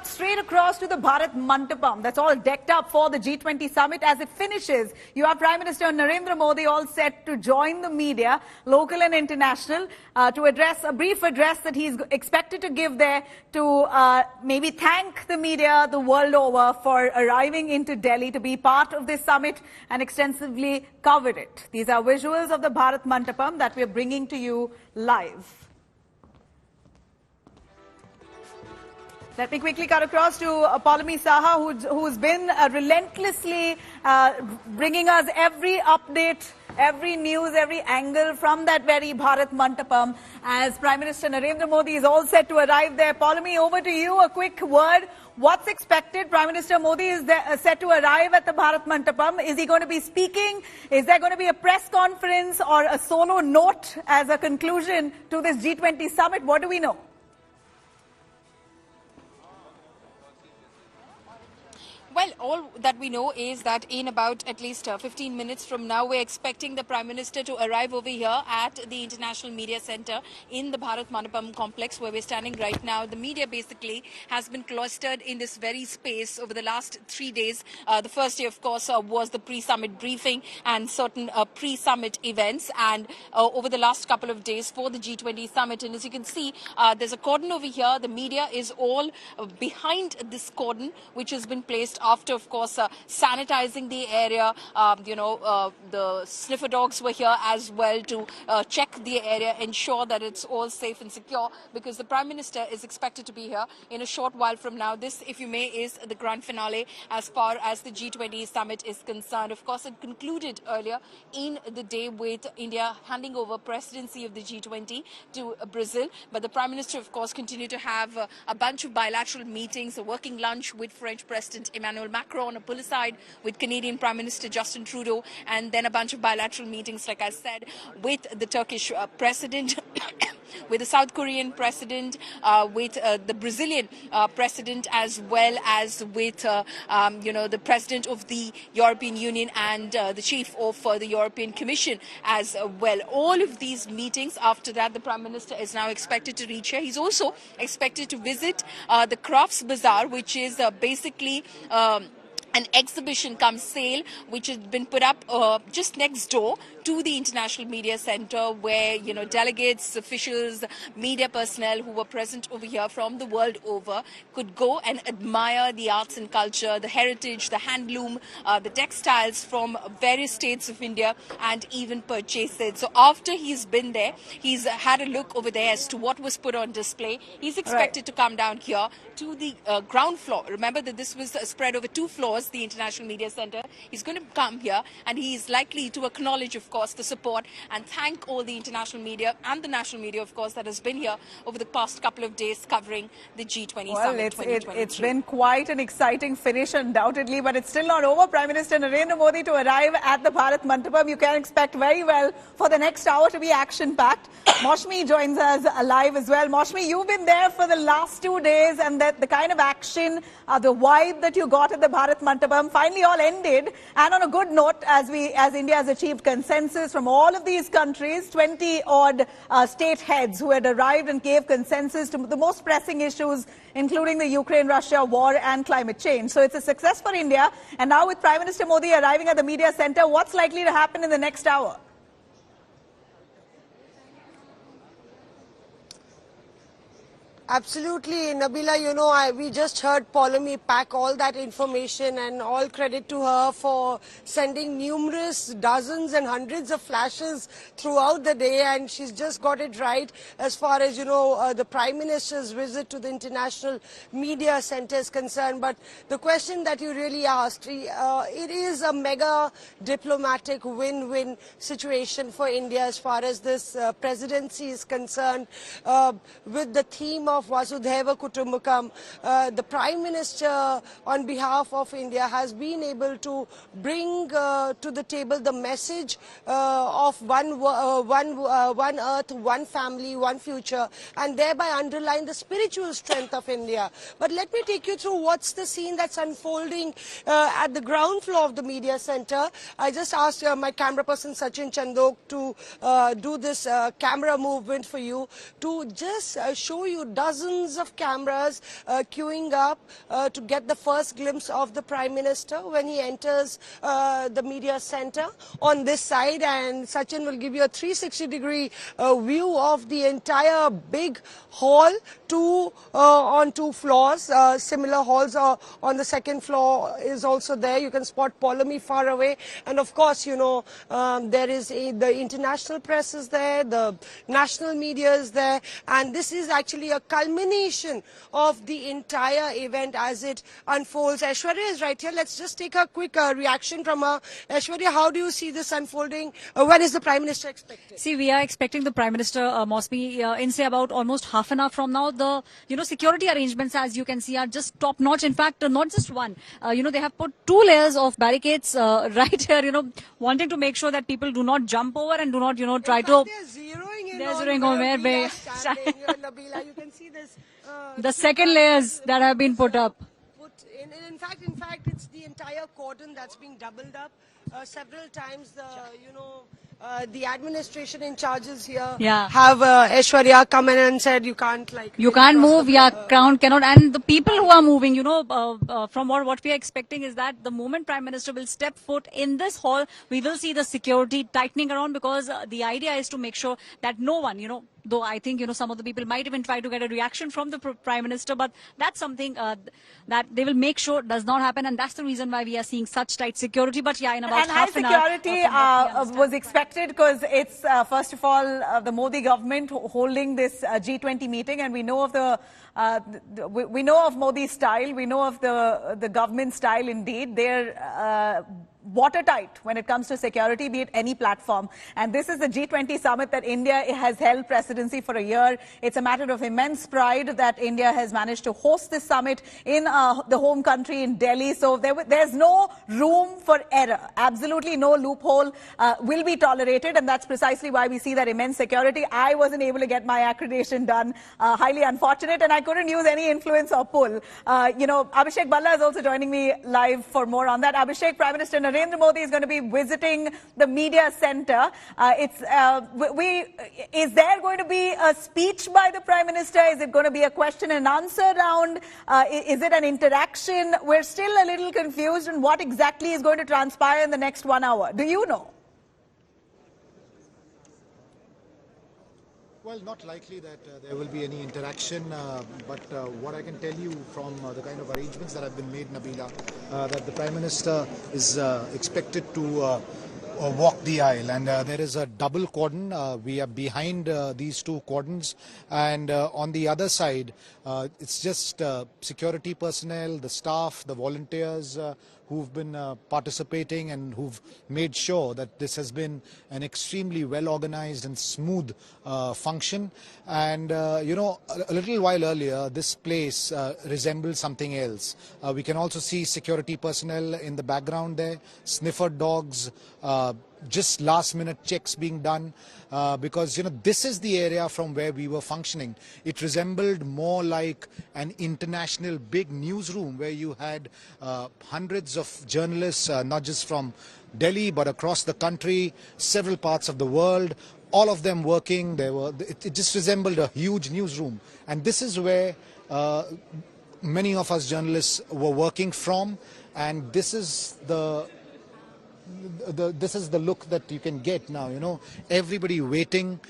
cut straight across to the Bharat Mandapam that's all decked up for the G20 summit. As it finishes, you have Prime Minister Narendra Modi all set to join the media, local and international, to address a brief address that he's expected to give there to maybe thank the media the world over for arriving into Delhi to be part of this summit and extensively cover it. These are visuals of the Bharat Mandapam that we're bringing to you live. Let me quickly cut across to Paulami Saha, who's been relentlessly bringing us every update, every news, every angle from that very Bharat Mandapam as Prime Minister Narendra Modi is all set to arrive there. Paulami, over to you. A quick word. What's expected? Prime Minister Modi is there, set to arrive at the Bharat Mandapam. Is he going to be speaking? Is there going to be a press conference or a solo note as a conclusion to this G20 summit? What do we know? Well, all that we know is that in about at least 15 minutes from now, we're expecting the Prime Minister to arrive over here at the International Media Centre in the Bharat Mandapam complex where we're standing right now. The media basically has been clustered in this very space over the last 3 days. The first day, of course, was the pre-summit briefing and certain pre-summit events. And over the last couple of days for the G20 summit. And as you can see, there's a cordon over here. The media is all behind this cordon, which has been placed after, of course, sanitizing the area. The sniffer dogs were here as well to check the area, ensure that it's all safe and secure, because the Prime Minister is expected to be here in a short while from now. This, if you may, is the grand finale as far as the G20 summit is concerned. Of course, it concluded earlier in the day with India handing over presidency of the G20 to Brazil. But the Prime Minister, of course, continued to have a bunch of bilateral meetings, a working lunch with French President Emmanuel Macron, a pull aside with Canadian Prime Minister Justin Trudeau, and then a bunch of bilateral meetings, like I said, with the Turkish president, with the South Korean president, with the Brazilian president, as well as with the president of the European Union and the chief of the European Commission as well. All of these meetings, after that, the Prime Minister is now expected to reach here. He's also expected to visit the Crafts Bazaar, which is basically an exhibition come sale which has been put up just next door to the International Media Centre, where delegates, officials, media personnel who were present over here from the world over could go and admire the arts and culture, the heritage, the handloom, the textiles from various states of India, and even purchase it. So after he's been there, he's had a look over there as to what was put on display. He's expected to come down here to the ground floor. Remember that this was spread over 2 floors, the International Media Centre. He's going to come here and he's likely to acknowledge, of course, the support and thank all the international media and the national media, of course, that has been here over the past couple of days covering the G20 summit 2023. It's been quite an exciting finish, undoubtedly, but it's still not over. Prime Minister Narendra Modi to arrive at the Bharat Mandapam. You can expect very well for the next hour to be action-packed. Moshmi joins us live as well. Moshmi, you've been there for the last 2 days, and the kind of action, the vibe that you got at the Bharat Mandapam finally all ended. And on a good note, as India has achieved consensus from all of these countries, 20-odd state heads who had arrived and gave consensus to the most pressing issues, including the Ukraine-Russia war and climate change. So it's a success for India. And now with Prime Minister Modi arriving at the media centre, what's likely to happen in the next hour? Absolutely, Nabila, we just heard Paulami pack all that information, and all credit to her for sending numerous dozens and hundreds of flashes throughout the day, and she's just got it right as far as, the Prime Minister's visit to the International Media Centre is concerned. But the question that you really asked, it is a mega diplomatic win-win situation for India as far as this presidency is concerned, with the theme of Vasudhaiva Kutumbakam. The Prime Minister, on behalf of India, has been able to bring to the table the message of one earth, one family, one future, and thereby underline the spiritual strength of India. But let me take you through what's the scene that's unfolding at the ground floor of the media centre. I just asked my camera person Sachin Chandok to do this camera movement for you to just show you dozens of cameras queuing up to get the first glimpse of the Prime Minister when he enters the media center on this side. And Sachin will give you a 360-degree view of the entire big hall, on two floors. Similar halls on the second floor is also there. You can spot Polemy far away. And of course, you know, there is the international press is there, the national media is there. And this is actually a culmination of the entire event as it unfolds. Aishwarya is right here. Let's just take a quick reaction from her. Aishwarya, how do you see this unfolding? When is the Prime Minister expected? See, we are expecting the Prime Minister, Mosby, in say about almost half an hour from now. The, security arrangements, as you can see, are just top notch. In fact, not just one. They have put 2 layers of barricades right here, wanting to make sure that people do not jump over and do not, try to. They're zeroing in They're on zeroing on where we are we- standing. Nabila, you can see this. The second layers that have been put up. In fact, it's the entire cordon that's being doubled up. Several times, the administration in charges here have Aishwarya come in and said you can't You can't move, crown cannot. And the people who are moving, from what we are expecting is that the moment Prime Minister will step foot in this hall, we will see the security tightening around, because the idea is to make sure that no one, though I think, some of the people might even try to get a reaction from the Prime Minister, but that's something that they will make sure does not happen. And that's the reason why we are seeing such tight security. But yeah, in about half an hour. And high security was expected because it's, first of all, the Modi government holding this G20 meeting, and we know of we know of Modi's style, we know of the government style indeed. They're watertight when it comes to security, be it any platform. And this is the G20 summit that India has held presidency for a year. It's a matter of immense pride that India has managed to host this summit in the home country in Delhi. So there's no room for error. Absolutely no loophole will be tolerated. And that's precisely why we see that immense security. I wasn't able to get my accreditation done. Highly unfortunate. And I couldn't use any influence or pull. Abhishek Balla is also joining me live for more on that. Abhishek, Prime Minister Narendra Modi is going to be visiting the media center. Is there going to be a speech by the Prime Minister? Is it going to be a question and answer round? Is it an interaction? We're still a little confused on what exactly is going to transpire in the next 1 hour. Do you know? Well, not likely that there will be any interaction, but what I can tell you from the kind of arrangements that have been made, Nabila, that the Prime Minister is expected to walk the aisle, and there is a double cordon. We are behind these 2 cordons, and on the other side, it's just security personnel, the staff, the volunteers who've been participating and who've made sure that this has been an extremely well organized and smooth function. And a little while earlier, this place resembled something else. We can also see security personnel in the background there, sniffer dogs, just last minute checks being done, because this is the area from where we were functioning. It resembled more like an international big newsroom where you had hundreds of journalists, not just from Delhi but across the country, several parts of the world, all of them working. It just resembled a huge newsroom, and this is where many of us journalists were working from, and this is the look that you can get now. Everybody waiting,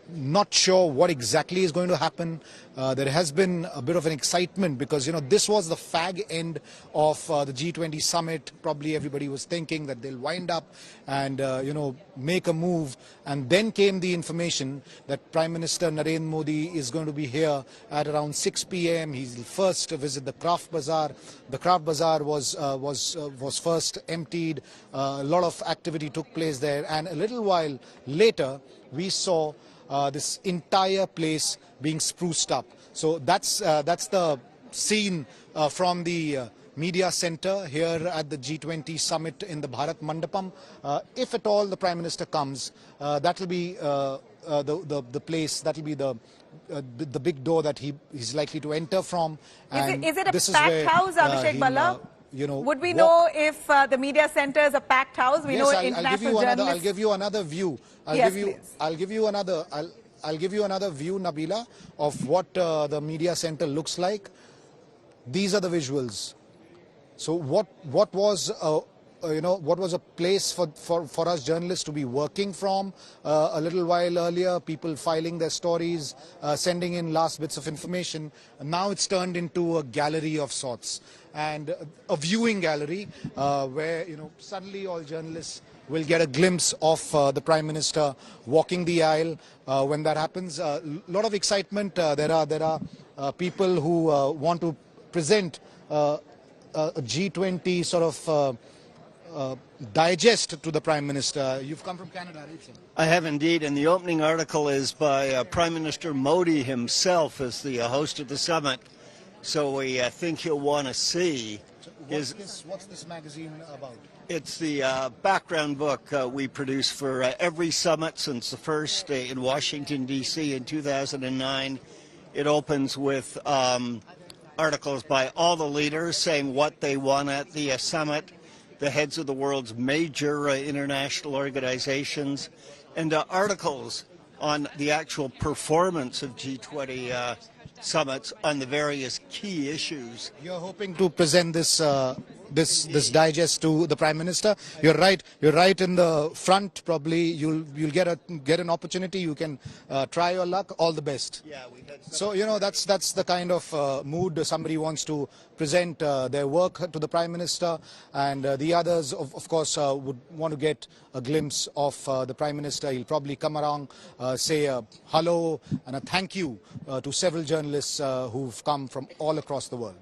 not sure what exactly is going to happen. There has been a bit of an excitement because this was the fag end of the G20 summit. Probably everybody was thinking that they'll wind up and make a move, and then came the information that Prime Minister Narendra Modi is going to be here at around 6 p.m. He'll first visit the Craft Bazaar. The Craft Bazaar was first emptied. A lot of activity took place there, and a little while later we saw this entire place being spruced up. So that's the scene from the media center here at the G20 summit in the Bharat Mandapam. If at all the Prime Minister comes, that will be the place, that will be the big door that he's likely to enter from. And is it a this packed house, Abhishek Balla? Would we know if the media center is a packed house? We know international journalists. I'll give you another view. I'll give you another. I'll give you another view, Nabila, of what the media center looks like. These are the visuals. So what was what was a place for us journalists to be working from a little while earlier, people filing their stories, sending in last bits of information. Now it's turned into a gallery of sorts, and a viewing gallery where suddenly all journalists will get a glimpse of the Prime Minister walking the aisle. When that happens, a lot of excitement. There are people who want to present a G20 sort of digest to the Prime Minister. You've come from Canada, right, sir? I have indeed, and the opening article is by Prime Minister Modi himself as the host of the summit. So we think he'll want to see. What's this magazine about? It's the background book we produce for every summit since the first in Washington, D.C. in 2009. It opens with articles by all the leaders saying what they want at the summit, the heads of the world's major international organizations, and articles on the actual performance of G20 summits on the various key issues. You're hoping to present this this digest to the Prime Minister. You're right. You're right in the front. Probably you'll get an opportunity. You can try your luck. All the best. Yeah, we had so that's the kind of mood somebody wants to present their work to the Prime Minister, and the others of course would want to get a glimpse of the Prime Minister. He'll probably come around, say a hello and a thank you to several journalists who've come from all across the world.